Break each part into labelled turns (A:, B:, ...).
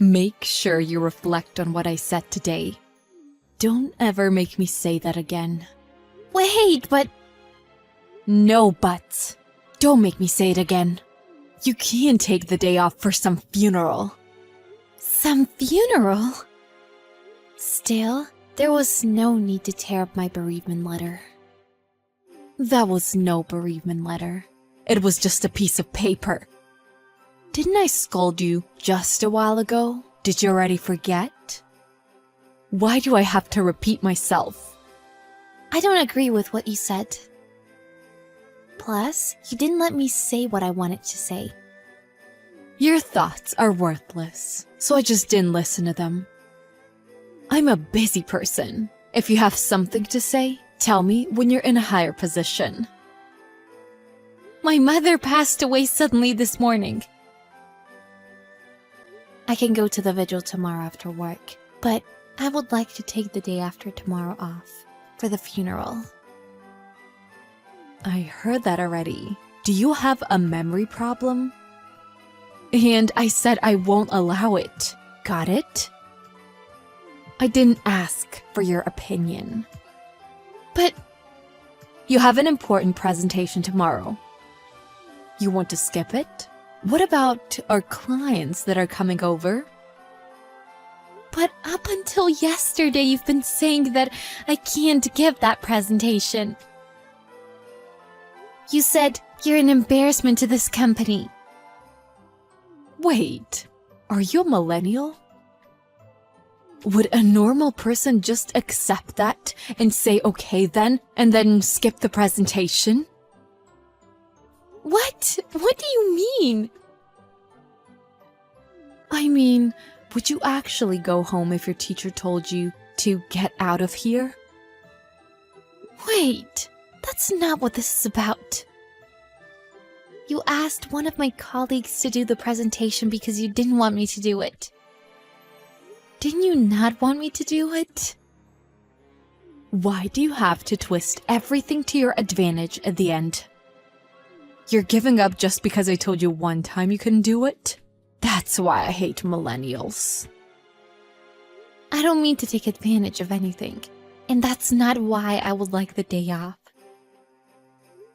A: Make sure you reflect on what I said today. Don't ever make me say that again.
B: Wait, but...
A: No buts. Don't make me say it again. You can't take the day off for some funeral.
B: Some funeral? Still, there was no need to tear up my bereavement letter.
A: That was no bereavement letter. It was just a piece of paper. Didn't I scold you just a while ago? Did you already forget? Why do I have to repeat myself?
B: I don't agree with what you said. Plus, you didn't let me say what I wanted to say.
A: Your thoughts are worthless, so I just didn't listen to them. I'm a busy person. If you have something to say, tell me when you're in a higher position.
B: My mother passed away suddenly this morning. I can go to the vigil tomorrow after work, but I would like to take the day after tomorrow off for the funeral.
A: I heard that already. Do you have a memory problem? And I said I won't allow it. Got it? I didn't ask for your opinion.
B: But
A: you have an important presentation tomorrow. You want to skip it? What about our clients that are coming over?
B: But up until yesterday, you've been saying that I can't give that presentation. You said you're an embarrassment to this company.
A: Wait, are you a millennial? Would a normal person just accept that and say okay then, and then skip the presentation?
B: What? What do you mean?
A: I mean, would you actually go home if your teacher told you to get out of here?
B: Wait, that's not what this is about. You asked one of my colleagues to do the presentation because you didn't want me to do it. Didn't you not want me to do it?
A: Why do you have to twist everything to your advantage at the end? You're giving up just because I told you one time you couldn't do it? That's why I hate millennials.
B: I don't mean to take advantage of anything, and that's not why I would like the day off.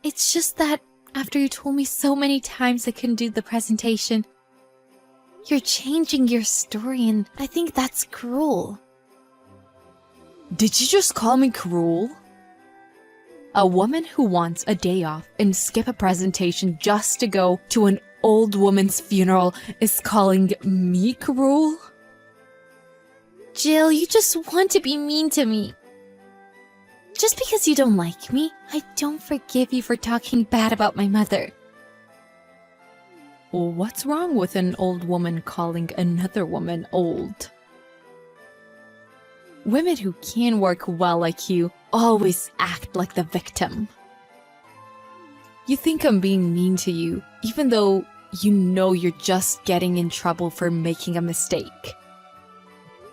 B: It's just that after you told me so many times I couldn't do the presentation, you're changing your story, and I think that's cruel.
A: Did you just call me cruel? A woman who wants a day off and skip a presentation just to go to an old woman's funeral is calling me cruel?
B: Jill, you just want to be mean to me. Just because you don't like me, I don't forgive you for talking bad about my mother.
A: What's wrong with an old woman calling another woman old? Women who can work well like you always act like the victim. You think I'm being mean to you, even though you know you're just getting in trouble for making a mistake.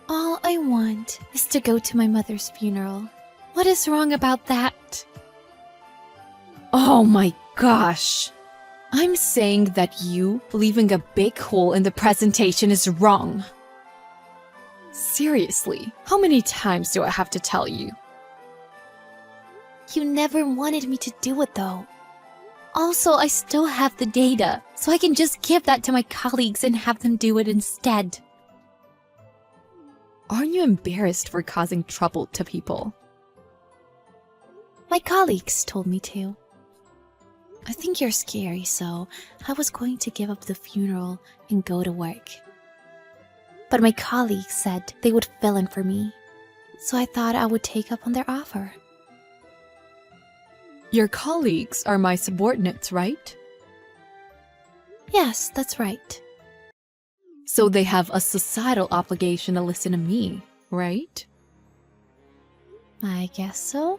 B: All I want is to go to my mother's funeral. What is wrong about that?
A: Oh my gosh! I'm saying that you leaving a big hole in the presentation is wrong. Seriously, how many times do I have to tell you?
B: You never wanted me to do it though. Also, I still have the data, so I can just give that to my colleagues and have them do it instead.
A: Aren't you embarrassed for causing trouble to people?
B: My colleagues told me to. I think you're scary, so I was going to give up the funeral and go to work. But my colleagues said they would fill in for me, so I thought I would take up on their offer.
A: Your colleagues are my subordinates, right?
B: Yes, that's right.
A: So they have a societal obligation to listen to me, right?
B: I guess so.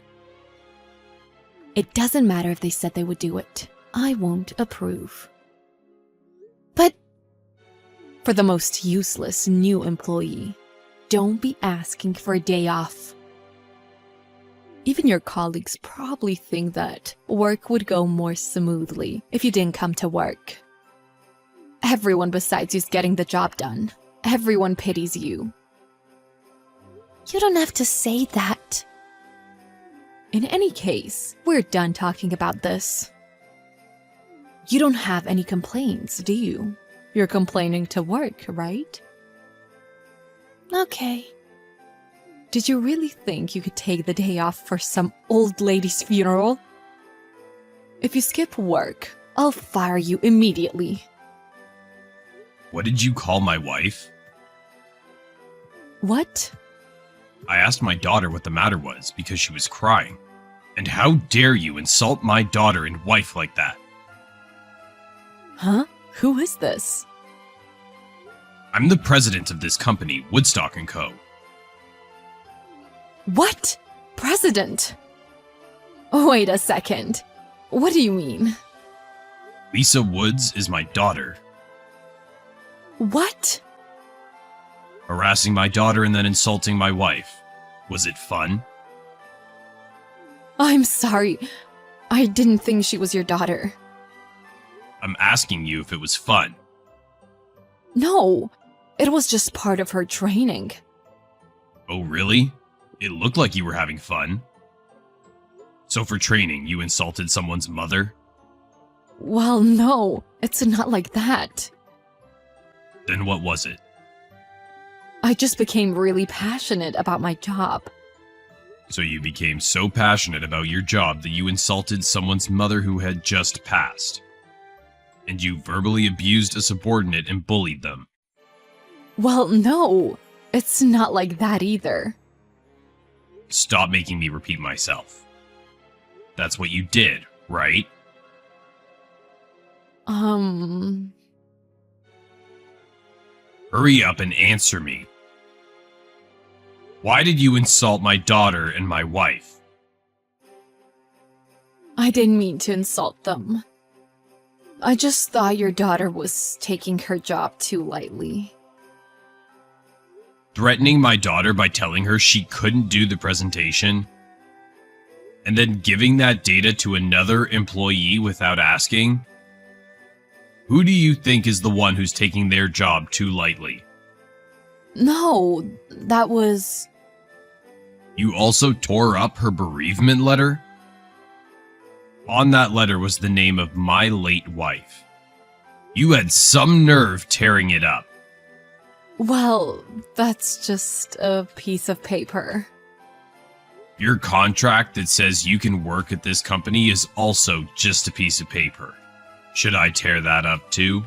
A: It doesn't matter if they said they would do it. I won't approve.
B: But
A: for the most useless new employee, don't be asking for a day off. Even your colleagues probably think that work would go more smoothly if you didn't come to work. Everyone besides you's getting the job done. everyone pities you.
B: You don't have to say that.
A: In any case, we're done talking about this. You don't have any complaints, do you? You're complaining to work, right?
B: Okay.
A: Did you really think you could take the day off for some old lady's funeral? If you skip work, I'll fire you immediately.
C: What did you call my wife?
A: What?
C: I asked my daughter what the matter was because she was crying. And how dare you insult my daughter and wife like that?
A: Huh? Who is this?
C: I'm the president of this company, Woodstock & Co.
A: What? President? Wait a second. What do you mean?
C: Lisa Woods is my daughter.
A: What?
C: Harassing my daughter and then insulting my wife. Was it fun?
A: I'm sorry. I didn't think she was your daughter.
C: I'm asking you if it was fun.
A: No, it was just part of her training.
C: Oh, really? It looked like you were having fun. So for training, you insulted someone's mother?
A: Well, no, it's not like that.
C: Then what was it?
A: I just became really passionate about my job.
C: So you became so passionate about your job that you insulted someone's mother who had just passed. And you verbally abused a subordinate and bullied them.
A: Well, no, it's not like that either.
C: Stop making me repeat myself. That's what you did, right? Hurry up and answer me. Why did you insult my daughter and my wife?
A: I didn't mean to insult them. I just thought your daughter was taking her job too lightly.
C: Threatening my daughter by telling her she couldn't do the presentation? And then giving that data to another employee without asking? Who do you think is the one who's taking their job too lightly?
A: No, that was...
C: You also tore up her bereavement letter? On that letter was the name of my late wife. You had some nerve tearing it up.
A: Well, that's just a piece of paper.
C: Your contract that says you can work at this company is also just a piece of paper. Should I tear that up too?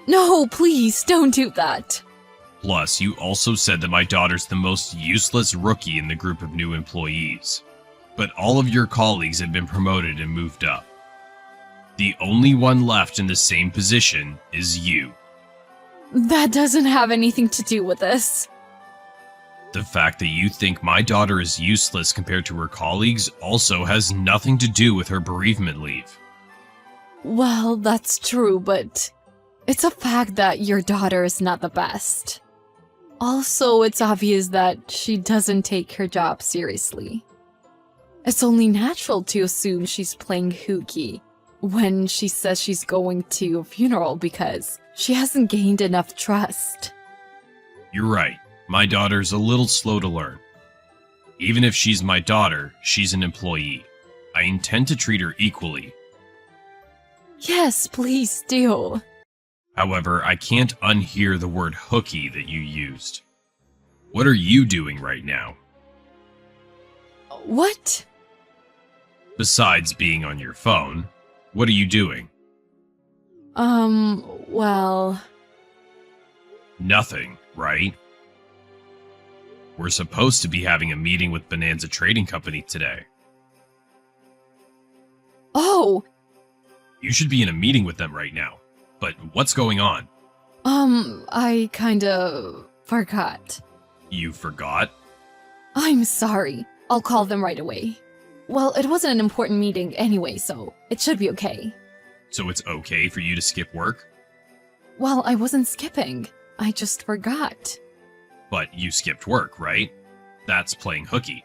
A: No, please, don't do that.
C: Plus, you also said that my daughter's the most useless rookie in the group of new employees. But all of your colleagues have been promoted and moved up. The only one left in the same position is you.
A: That doesn't have anything to do with this.
C: The fact that you think my daughter is useless compared to her colleagues also has nothing to do with her bereavement leave.
A: Well, that's true, but it's a fact that your daughter is not the best. Also, it's obvious that she doesn't take her job seriously. It's only natural to assume she's playing hooky when she says she's going to a funeral because she hasn't gained enough trust.
C: You're right. My daughter's a little slow to learn. Even if she's my daughter, she's an employee. I intend to treat her equally.
A: Yes, please do.
C: However, I can't unhear the word hooky that you used. What are you doing right now?
A: What?
C: Besides being on your phone, what are you doing?
A: Well...
C: Nothing, right? We're supposed to be having a meeting with Bonanza Trading Company today.
A: Oh!
C: You should be in a meeting with them right now. But what's going on?
A: I kinda forgot.
C: You forgot?
A: I'm sorry. I'll call them right away. Well, it wasn't an important meeting anyway, so it should be okay.
C: So it's okay for you to skip work?
A: Well, I wasn't skipping. I just forgot.
C: But you skipped work, right? That's playing hooky.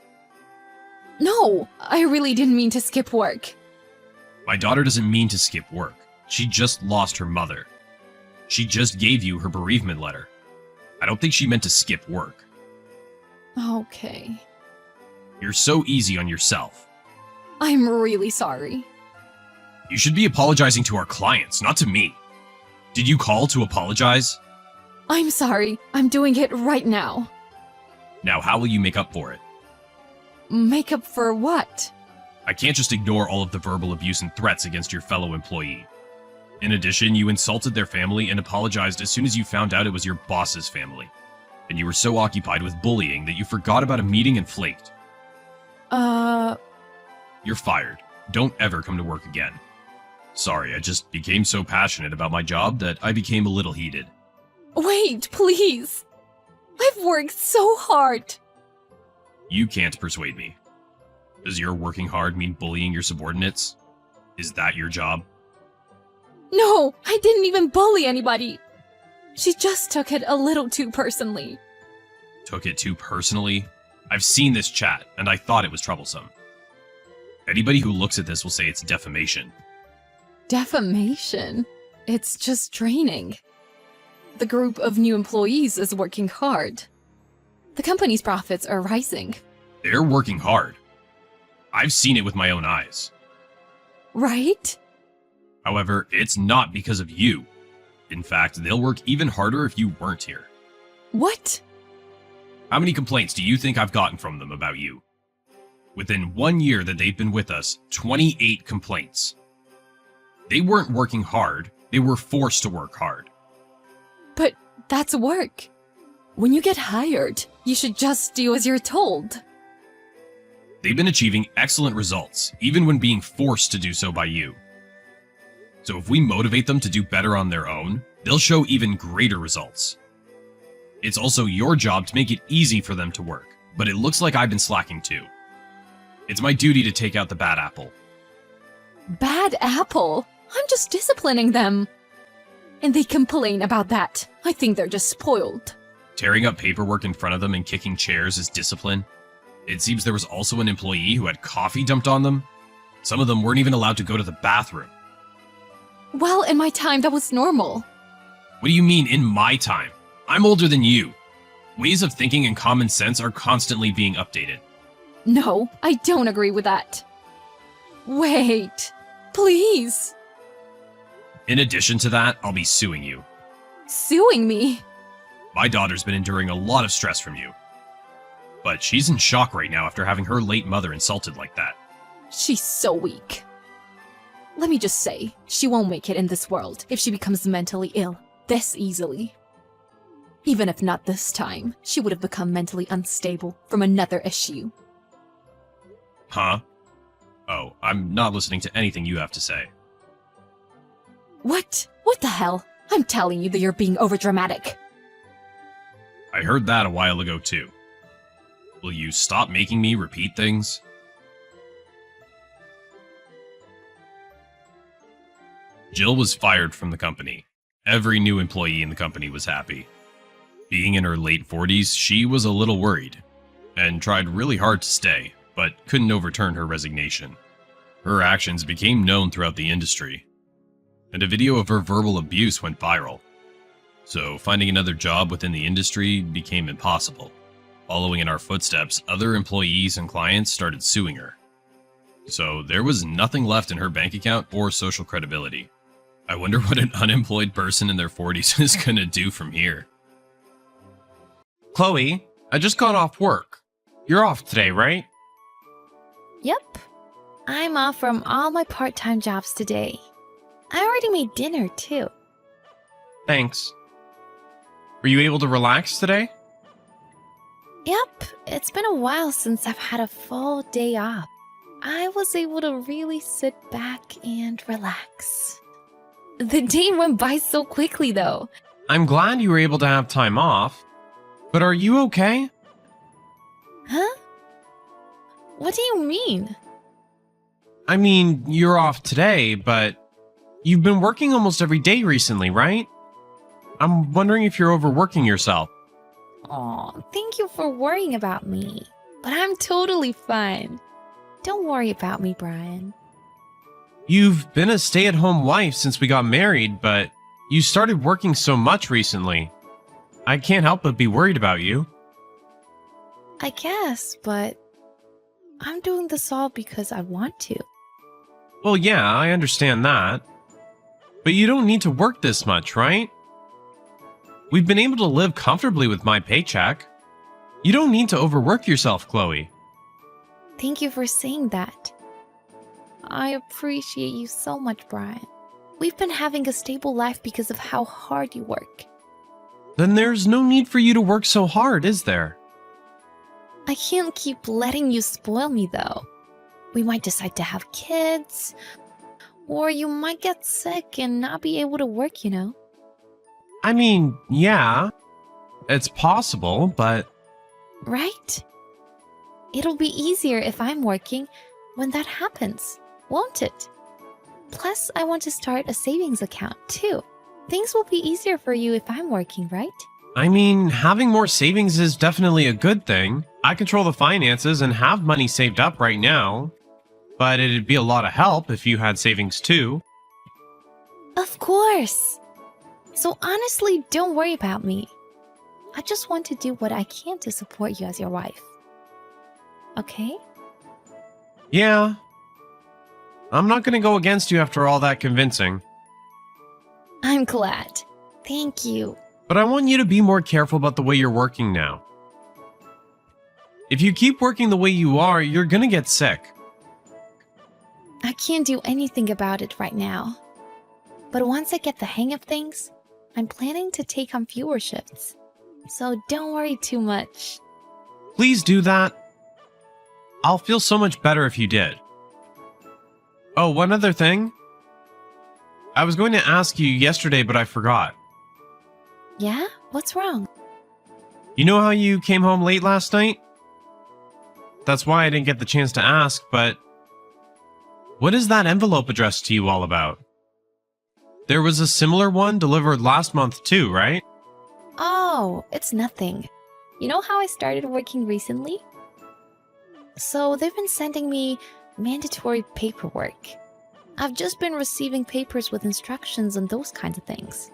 A: No, I really didn't mean to skip work.
C: My daughter doesn't mean to skip work. She just lost her mother. She just gave you her bereavement letter. I don't think she meant to skip work.
A: Okay.
C: You're so easy on yourself.
A: I'm really sorry.
C: You should be apologizing to our clients, not to me. Did you call to apologize?
A: I'm sorry. I'm doing it right now.
C: Now, how will you make up for it?
A: Make up for what?
C: I can't just ignore all of the verbal abuse and threats against your fellow employee. In addition, you insulted their family and apologized as soon as you found out it was your boss's family. And you were so occupied with bullying that you forgot about a meeting and flaked. You're fired. Don't ever come to work again. Sorry, I just became so passionate about my job that I became a little heated.
A: Wait, please. I've worked so hard.
C: You can't persuade me. Does your working hard mean bullying your subordinates? Is that your job?
A: No, I didn't even bully anybody. She just took it a little too personally.
C: Took it too personally? I've seen this chat, and I thought it was troublesome. Anybody who looks at this will say it's defamation.
A: Defamation? It's just draining. The group of new employees is working hard. The company's profits are rising.
C: They're working hard. I've seen it with my own eyes.
A: Right?
C: However, it's not because of you. In fact, they'll work even harder if you weren't here.
A: What?
C: How many complaints do you think I've gotten from them about you? Within 1 year that they've been with us, 28 complaints. They weren't working hard, they were forced to work hard.
A: But that's work. When you get hired, you should just do as you're told.
C: They've been achieving excellent results, even when being forced to do so by you. So if we motivate them to do better on their own, they'll show even greater results. It's also your job to make it easy for them to work, but it looks like I've been slacking too. It's my duty to take out the bad apple.
A: Bad apple? I'm just disciplining them. And they complain about that. I think they're just spoiled.
C: Tearing up paperwork in front of them and kicking chairs is discipline. It seems there was also an employee who had coffee dumped on them. Some of them weren't even allowed to go to the bathroom.
A: Well, in my time, that was normal.
C: What do you mean, in my time? I'm older than you. Ways of thinking and common sense are constantly being updated.
A: No, I don't agree with that. Wait, please.
C: In addition to that, I'll be suing you.
A: Suing me?
C: My daughter's been enduring a lot of stress from you. But she's in shock right now after having her late mother insulted like that.
A: She's so weak. Let me just say, she won't make it in this world if she becomes mentally ill this easily. Even if not this time, she would have become mentally unstable from another issue.
C: Huh? Oh, I'm not listening to anything you have to say.
A: What? What the hell? I'm telling you that you're being overdramatic.
C: I heard that a while ago too. Will you stop making me repeat things? Jill was fired from the company. Every new employee in the company was happy. Being in her late 40s, she was a little worried, and tried really hard to stay, but couldn't overturn her resignation. Her actions became known throughout the industry, and a video of her verbal abuse went viral. So finding another job within the industry became impossible. Following in our footsteps, other employees and clients started suing her. So there was nothing left in her bank account or social credibility. I wonder what an unemployed person in their 40s is gonna do from here.
D: Chloe, I just got off work. You're off today, right?
B: Yep. I'm off from all my part-time jobs today. I already made dinner, too.
D: Thanks. Were you able to relax today?
B: Yep, it's been a while since I've had a full day off. I was able to really sit back and relax. The day went by so quickly, though.
D: I'm glad you were able to have time off. But are you okay?
B: Huh? What do you mean?
D: I mean, you're off today, but you've been working almost every day recently, right? I'm wondering if you're overworking yourself.
B: Aw, thank you for worrying about me. But I'm totally fine. Don't worry about me, Brian.
D: You've been a stay-at-home wife since we got married, but You started working so much recently. I can't help but be worried about you.
B: I guess, but I'm doing this all because I want to.
D: Well, yeah, I understand that. But you don't need to work this much, right? We've been able to live comfortably with my paycheck. You don't need to overwork yourself, Chloe.
B: Thank you for saying that. I appreciate you so much, Brian. We've been having a stable life because of how hard you work.
D: Then there's no need for you to work so hard, is there?
B: I can't keep letting you spoil me, though. We might decide to have kids, or you might get sick and not be able to work, you know?
D: I mean, yeah, it's possible, but...
B: Right? It'll be easier if I'm working when that happens, won't it? Plus, I want to start a savings account, too. Things will be easier for you if I'm working, right?
D: I mean, having more savings is definitely a good thing. I control the finances and have money saved up right now. But it'd be a lot of help if you had savings too.
B: Of course! So honestly, don't worry about me. I just want to do what I can to support you as your wife. Okay?
D: Yeah. I'm not gonna go against you after all that convincing.
B: I'm glad. Thank you.
D: But I want you to be more careful about the way you're working now. If you keep working the way you are, you're gonna get sick.
B: I can't do anything about it right now. But once I get the hang of things, I'm planning to take on fewer shifts. So don't worry too much.
D: Please do that. I'll feel so much better if you did. Oh, one other thing. I was going to ask you yesterday, but I forgot.
B: Yeah? What's wrong?
D: You know how you came home late last night? That's why I didn't get the chance to ask, but... what is that envelope addressed to you all about? There was a similar one delivered last month too, right?
B: Oh, it's nothing. You know how I started working recently? So they've been sending me mandatory paperwork. I've just been receiving papers with instructions and those kinds of things.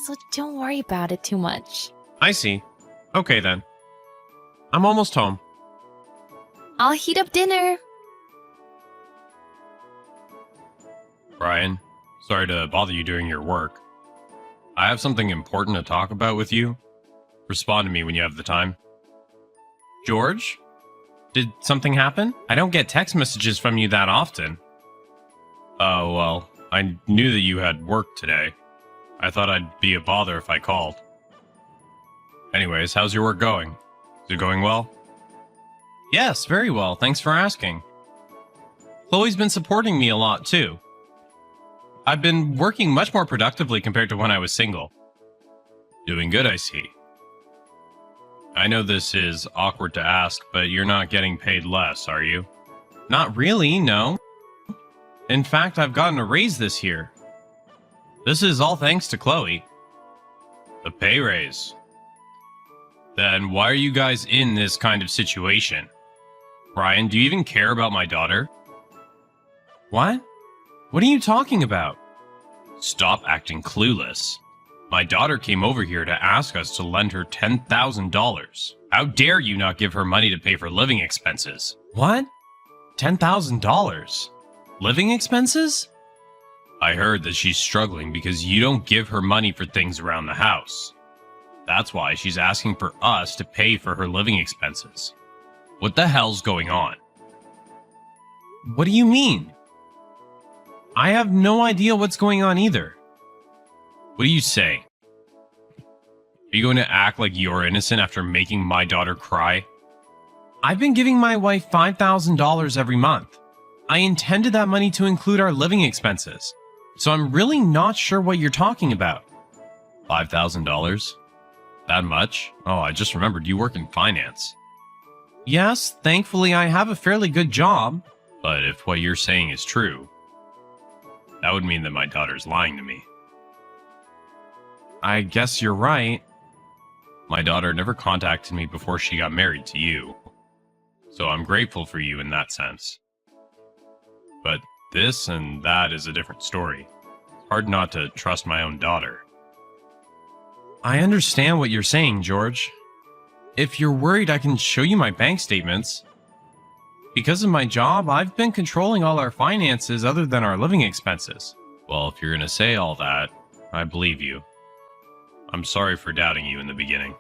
B: So don't worry about it too much.
D: I see. Okay then. I'm almost home.
B: I'll heat up dinner.
C: Brian, sorry to bother you during your work. I have something important to talk about with you. Respond to me when you have the time.
D: George? Did something happen? I don't get text messages from you that often.
C: Oh, well, I knew that you had work today. I thought I'd be a bother if I called. Anyways, how's your work going? Is it going well?
D: Yes, very well. Thanks for asking. Chloe's been supporting me a lot too. I've been working much more productively compared to when I was single.
C: Doing good, I see. I know this is awkward to ask, but you're not getting paid less, are you?
D: Not really, no. In fact, I've gotten a raise this year. This is all thanks to Chloe.
C: A pay raise. Then why are you guys in this kind of situation? Brian, do you even care about my daughter?
D: What? What are you talking about?
C: Stop acting clueless. My daughter came over here to ask us to lend her $10,000. How dare you not give her money to pay for living expenses?
D: What? $10,000? Living expenses?
C: I heard that she's struggling because you don't give her money for things around the house. That's why she's asking for us to pay for her living expenses. What the hell's going on?
D: What do you mean? I have no idea what's going on either.
C: What do you say? Are you going to act like you're innocent after making my daughter cry?
D: I've been giving my wife $5,000 every month. I intended that money to include our living expenses. So I'm really not sure what you're talking about.
C: $5,000? That much? Oh, I just remembered you work in finance.
D: Yes, thankfully I have a fairly good job.
C: But if what you're saying is true, that would mean that my daughter's lying to me.
D: I guess you're right.
C: My daughter never contacted me before she got married to you. So I'm grateful for you in that sense. But this and that is a different story. hard not to trust my own daughter.
D: I understand what you're saying, George. If you're worried, I can show you my bank statements. Because of my job, I've been controlling all our finances other than our living expenses.
C: Well, if you're gonna say all that, I believe you. I'm sorry for doubting you in the beginning.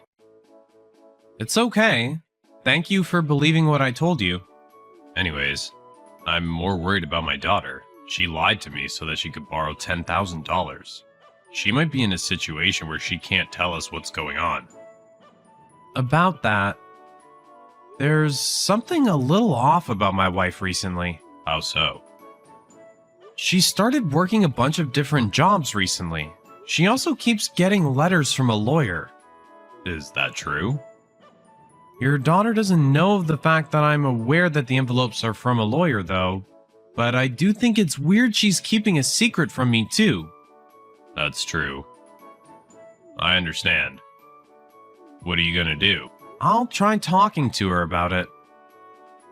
D: It's okay. Thank you for believing what I told you.
C: Anyways, I'm more worried about my daughter. She lied to me so that she could borrow $10,000. She might be in a situation where she can't tell us what's going on.
D: About that, there's something a little off about my wife recently.
C: How so?
D: She started working a bunch of different jobs recently. She also keeps getting letters from a lawyer.
C: Is that true?
D: Your daughter doesn't know of the fact that I'm aware that the envelopes are from a lawyer, though. But I do think it's weird she's keeping a secret from me, too.
C: That's true. I understand. What are you gonna do?
D: I'll try talking to her about it.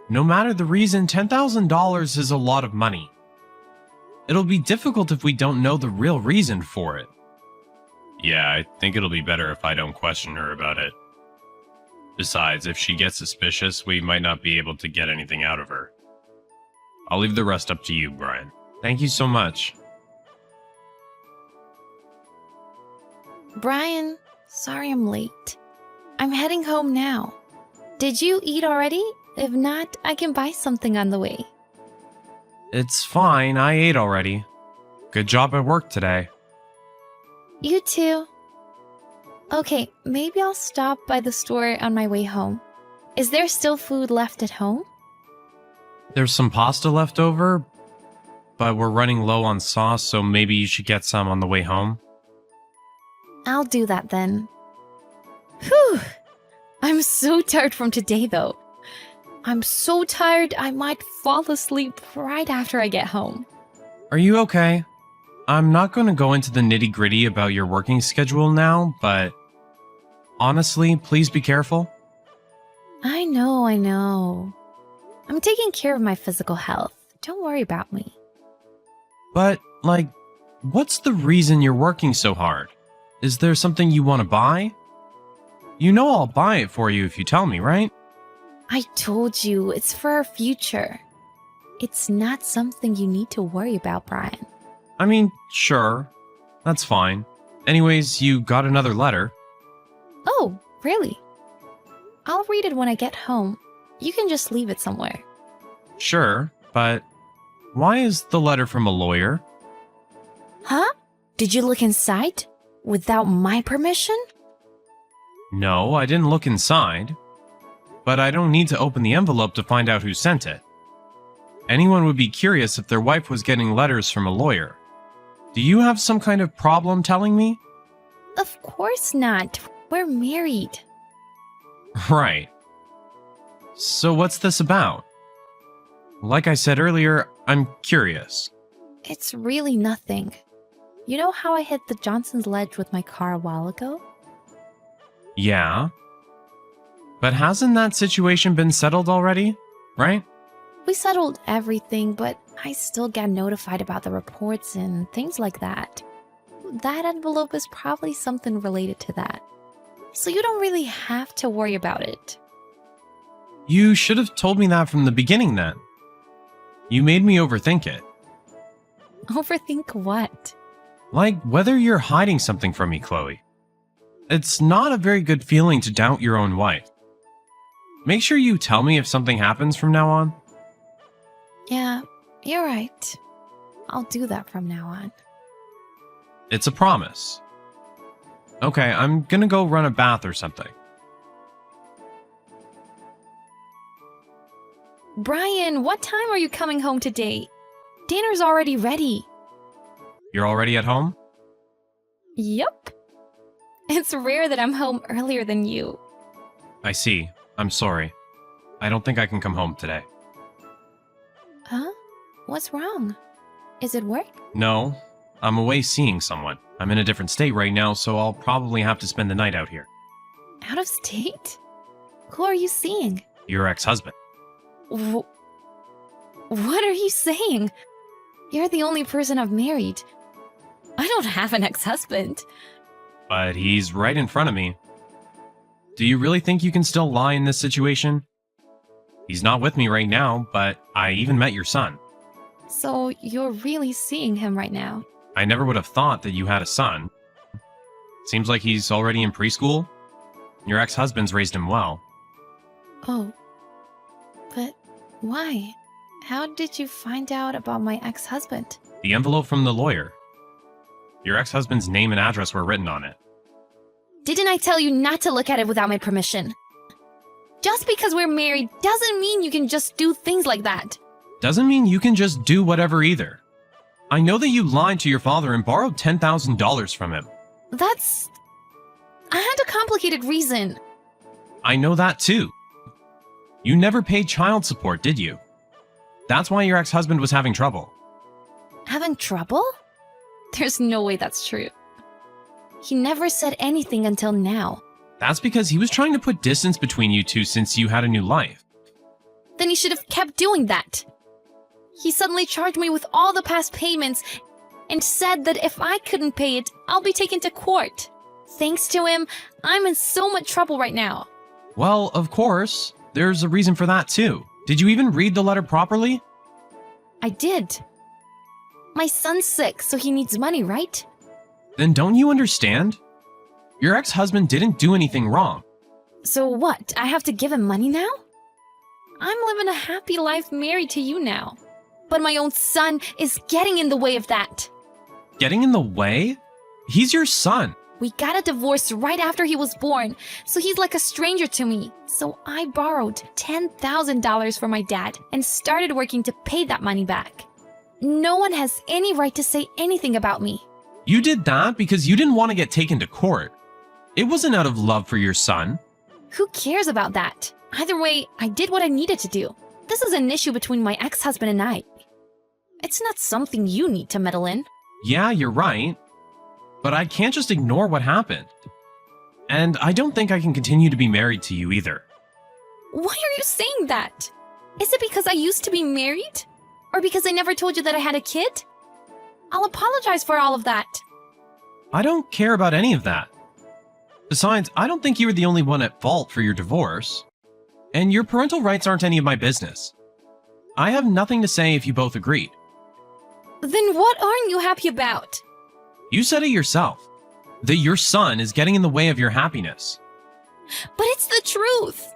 D: No matter the reason, $10,000 is a lot of money. It'll be difficult if we don't know the real reason for it.
C: Yeah, I think it'll be better if I don't question her about it. Besides, if she gets suspicious, we might not be able to get anything out of her. I'll leave the rest up to you, Brian.
D: Thank you so much.
B: Brian, sorry I'm late. I'm heading home now. Did you eat already? If not, I can buy something on the way.
D: It's fine, I ate already. Good job at work today.
B: You too. Okay, maybe I'll stop by the store on my way home. Is there still food left at home?
D: There's some pasta left over, but we're running low on sauce, so maybe you should get some on the way home.
B: I'll do that then. Whew! I'm so tired from today though. I'm so tired I might fall asleep right after I get home.
D: Are you okay? I'm not going to go into the nitty-gritty about your working schedule now, but honestly, please be careful.
B: I know. I'm taking care of my physical health. Don't worry about me.
D: But, what's the reason you're working so hard? Is there something you want to buy? You know I'll buy it for you if you tell me, right?
B: I told you, it's for our future. It's not something you need to worry about, Brian.
D: I mean, sure. That's fine. Anyways, you got another letter.
B: Oh, really? I'll read it when I get home. You can just leave it somewhere.
D: Sure, but why is the letter from a lawyer?
B: Huh? Did you look inside? Without my permission?
D: No, I didn't look inside. But I don't need to open the envelope to find out who sent it. Anyone would be curious if their wife was getting letters from a lawyer. Do you have some kind of problem telling me?
B: Of course not. We're married.
D: Right. So what's this about? Like I said earlier, I'm curious.
B: It's really nothing. You know how I hit the Johnson's ledge with my car a while ago?
D: Yeah. But hasn't that situation been settled already, right?
B: We settled everything, but I still get notified about the reports and things like that. That envelope is probably something related to that. So you don't really have to worry about it.
D: You should have told me that from the beginning then. You made me overthink it.
B: Overthink what?
D: Like whether you're hiding something from me, Chloe. It's not a very good feeling to doubt your own wife. Make sure you tell me if something happens from now on.
B: Yeah, you're right. I'll do that from now on.
D: It's a promise. Okay, I'm gonna go run a bath or something.
B: Brian, what time are you coming home today? Dinner's already ready.
D: You're already at home?
B: Yup. It's rare that I'm home earlier than you.
D: I see. I'm sorry. I don't think I can come home today.
B: Huh? What's wrong? Is it work?
D: No, I'm away seeing someone. I'm in a different state right now, so I'll probably have to spend the night out here.
B: Out of state? Who are you seeing?
D: Your ex-husband.
B: What are you saying? You're the only person I've married. I don't have an ex-husband.
D: But he's right in front of me. Do you really think you can still lie in this situation? He's not with me right now, but I even met your son.
B: So you're really seeing him right now?
D: I never would have thought that you had a son. Seems like he's already in preschool. Your ex-husband's raised him well.
B: Oh. But why? How did you find out about my ex-husband?
D: The envelope from the lawyer. Your ex-husband's name and address were written on it.
B: Didn't I tell you not to look at it without my permission? Just because we're married doesn't mean you can just do things like that.
D: Doesn't mean you can just do whatever either. I know that you lied to your father and borrowed $10,000 from him.
B: I had a complicated reason.
D: I know that too. You never paid child support, did you? That's why your ex-husband was having trouble.
B: Having trouble? There's no way that's true. He never said anything until now.
D: That's because he was trying to put distance between you two since you had a new life.
B: Then he should have kept doing that. He suddenly charged me with all the past payments and said that if I couldn't pay it, I'll be taken to court. Thanks to him, I'm in so much trouble right now.
D: Well, of course. There's a reason for that too. Did you even read the letter properly?
B: I did. My son's sick, so he needs money, right?
D: Then don't you understand? Your ex-husband didn't do anything wrong.
B: So what? I have to give him money now? I'm living a happy life married to you now. But my own son is getting in the way of that.
D: Getting in the way? He's your son.
B: We got a divorce right after he was born, so he's like a stranger to me. So I borrowed $10,000 from my dad and started working to pay that money back. No one has any right to say anything about me.
D: You did that because you didn't want to get taken to court. It wasn't out of love for your son.
B: Who cares about that? Either way, I did what I needed to do. This is an issue between my ex-husband and I. It's not something you need to meddle in.
D: Yeah, you're right. But I can't just ignore what happened. And I don't think I can continue to be married to you either.
B: Why are you saying that? Is it because I used to be married? Or because I never told you that I had a kid? I'll apologize for all of that.
D: I don't care about any of that. Besides, I don't think you were the only one at fault for your divorce. And your parental rights aren't any of my business. I have nothing to say if you both agreed.
B: Then what aren't you happy about?
D: You said it yourself, that your son is getting in the way of your happiness.
B: But it's the truth.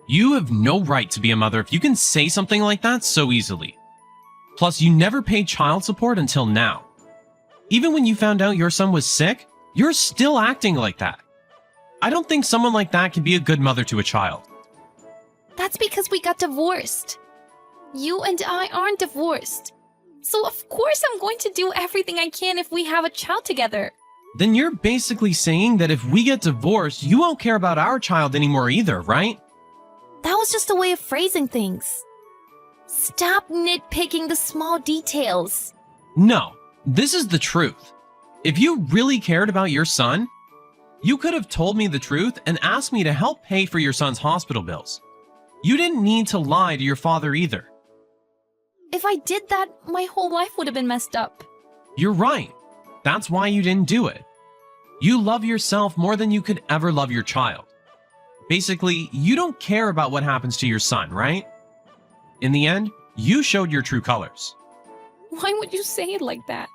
D: You have no right to be a mother if you can say something like that so easily. Plus, you never paid child support until now. Even when you found out your son was sick, you're still acting like that. I don't think someone like that can be a good mother to a child.
B: That's because we got divorced. You and I aren't divorced. So of course I'm going to do everything I can if we have a child together.
D: Then you're basically saying that if we get divorced, you won't care about our child anymore either, right?
B: That was just a way of phrasing things. Stop nitpicking the small details.
D: No, this is the truth. If you really cared about your son, you could have told me the truth and asked me to help pay for your son's hospital bills. You didn't need to lie to your father either.
B: If I did that, my whole life would have been messed up.
D: You're right. That's why you didn't do it. You love yourself more than you could ever love your child. Basically, you don't care about what happens to your son, right? In the end, you showed your true colors.
B: Why would you say it like that?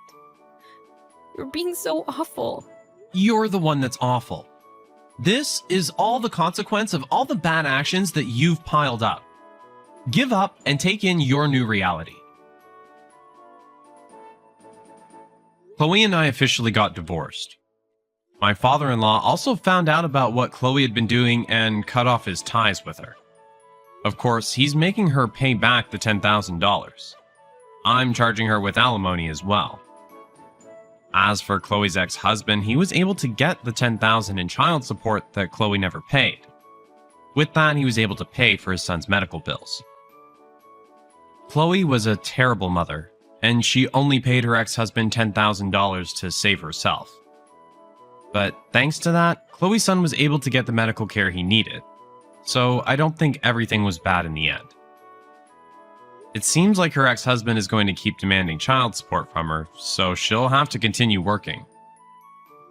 B: You're being so awful.
D: You're the one that's awful. This is all the consequence of all the bad actions that you've piled up. Give up and take in your new reality. Chloe and I officially got divorced. My father-in-law also found out about what Chloe had been doing and cut off his ties with her. Of course, he's making her pay back the $10,000. I'm charging her with alimony as well. As for Chloe's ex-husband, he was able to get the $10,000 in child support that Chloe never paid. With that, he was able to pay for his son's medical bills. Chloe was a terrible mother, and she only paid her ex-husband $10,000 to save herself. But thanks to that, Chloe's son was able to get the medical care he needed. So I don't think everything was bad in the end. It seems like her ex-husband is going to keep demanding child support from her, so she'll have to continue working.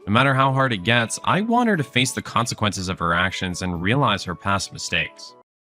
D: No matter how hard it gets, I want her to face the consequences of her actions and realize her past mistakes.